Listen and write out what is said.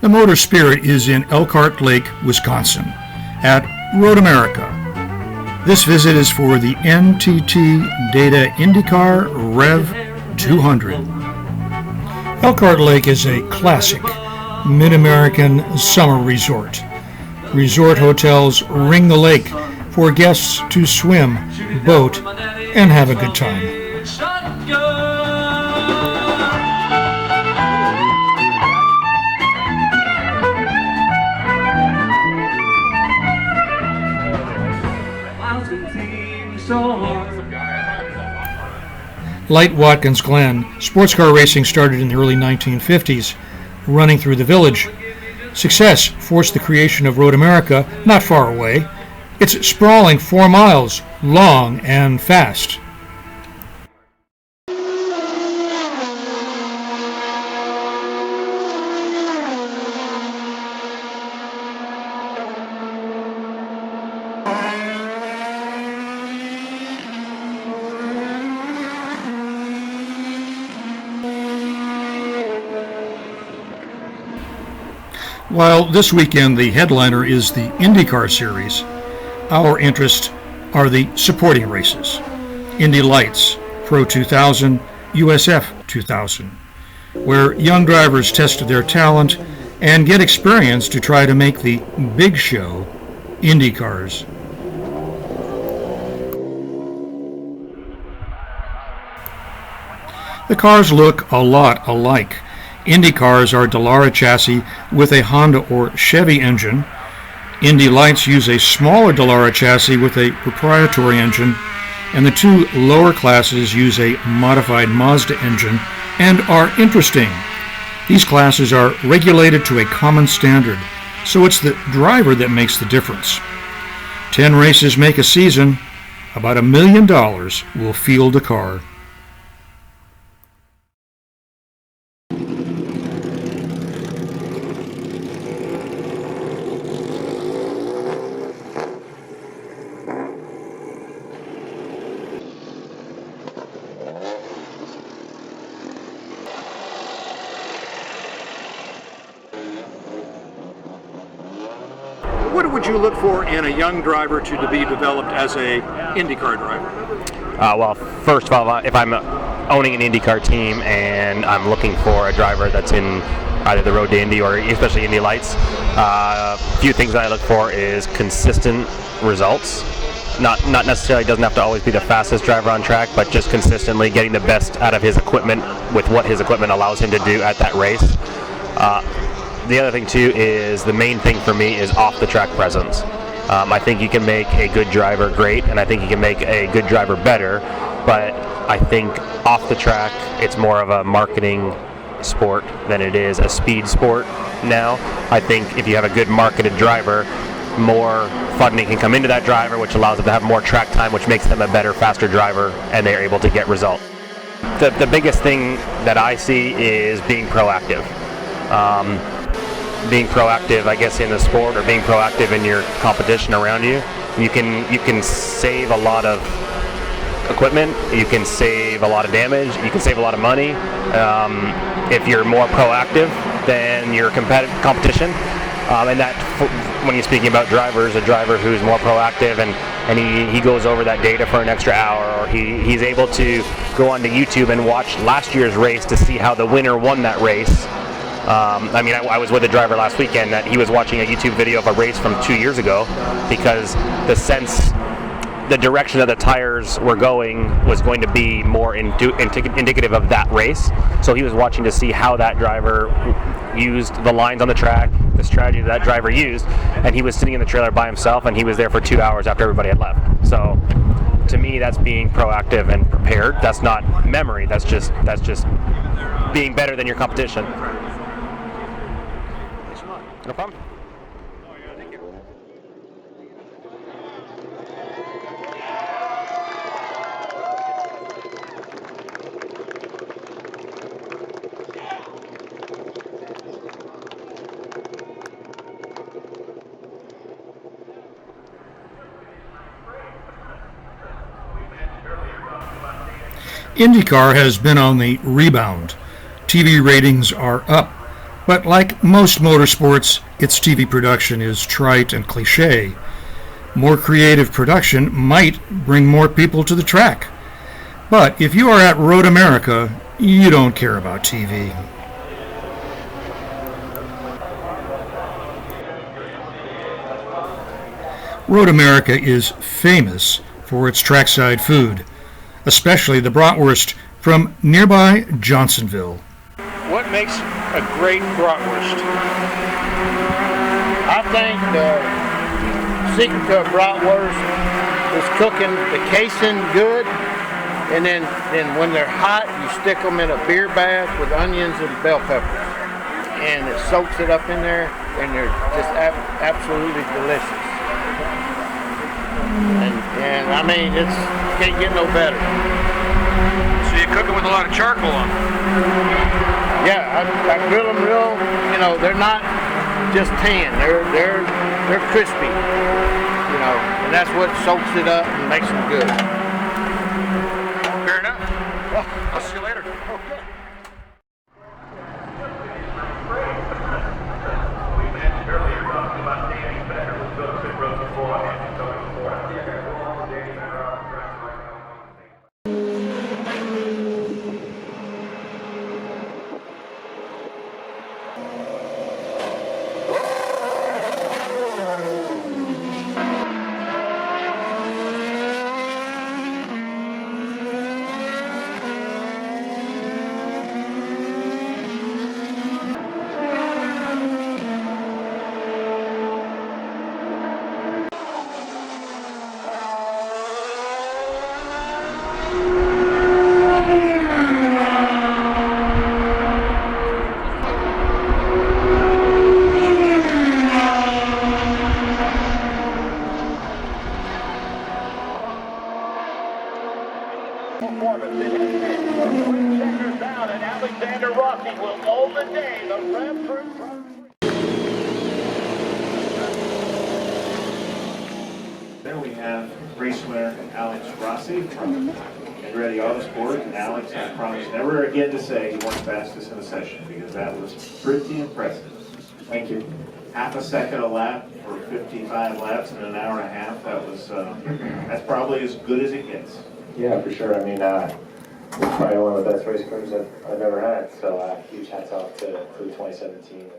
The Motor Spirit is in Elkhart Lake, Wisconsin, at Road America. This visit is for the NTT Data IndyCar Rev 200. Elkhart Lake is a classic Mid-American summer resort. Resort hotels ring the lake for guests to swim, boat, and have a good time. Light Watkins Glen, sports car racing started in the early 1950s, running through the village. Success forced the creation of Road America not far away. It's sprawling 4 miles, long and fast. While this weekend the headliner is the IndyCar Series, our interests are the supporting races: Indy Lights, Pro 2000, USF 2000, where young drivers test their talent and get experience to try to make the big show Indy cars. The cars look a lot alike. Indy cars are Dallara chassis with a Honda or Chevy engine. Indy Lights use a smaller Dallara chassis with a proprietary engine, and the two lower classes use a modified Mazda engine and are interesting. These classes are regulated to a common standard, so it's the driver that makes the difference. 10 races make a season. About $1 million will field a car. What would you look for in a young driver to be developed as a IndyCar driver? Well, first of all, if I'm owning an IndyCar team and I'm looking for a driver that's in either the Road to Indy or especially Indy Lights, a few things that I look for is consistent results. Not necessarily doesn't have to always be the fastest driver on track, but just consistently getting the best out of his equipment with what his equipment allows him to do at that race. The other thing too is the main thing for me is off the track presence. I think you can make a good driver great, and I think you can make a good driver better, but I think off the track it's more of a marketing sport than it is a speed sport now. I think if you have a good marketed driver, more funding can come into that driver, which allows them to have more track time, which makes them a better, faster driver, and they're able to get results. The biggest thing that I see is being proactive. Being proactive, I guess, in the sport, or being proactive in your competition around you. You can save a lot of equipment, you can save a lot of damage, you can save a lot of money if you're more proactive than your competition. And that, when you're speaking about drivers, a driver who's more proactive and he goes over that data for an extra hour, or he's able to go onto YouTube and watch last year's race to see how the winner won that race. I was with a driver last weekend that he was watching a YouTube video of a race from 2 years ago, because the direction that the tires were going was going to be more indicative of that race. So he was watching to see how that driver used the lines on the track, the strategy that driver used, and he was sitting in the trailer by himself, and he was there for 2 hours after everybody had left. So to me, that's being proactive and prepared. That's not memory. That's just being better than your competition. No problem. Thank you. IndyCar has been on the rebound. TV ratings are up. But like most motorsports, its TV production is trite and cliche. More creative production might bring more people to the track. But if you are at Road America, you don't care about TV. Road America is famous for its trackside food, especially the bratwurst from nearby Johnsonville. What makes a great bratwurst? I think the secret to a bratwurst is cooking the casing good, and then when they're hot, you stick them in a beer bath with onions and bell peppers, and it soaks it up in there, and they're just absolutely delicious. And I mean, it's can't get no better. So you cook it with a lot of charcoal on it? Yeah, I grill them real. You know, they're not just tan. They're crispy. You know, and that's what soaks it up and makes them good. Fair enough. Well, I'll see you later. Okay. Down, and Alexander Rossi will own the day. The Redbird. There we have race winner Alex Rossi from Andretti Autosport. And Alex, I promise never again to say he won fastest in a session, because that was pretty impressive. Thank you. Half a second a lap for 55 laps in an hour and a half. That was that's probably as good as it gets. Yeah, for sure. I mean, probably one of the best race cars I've ever had. So huge hats off to the 2017.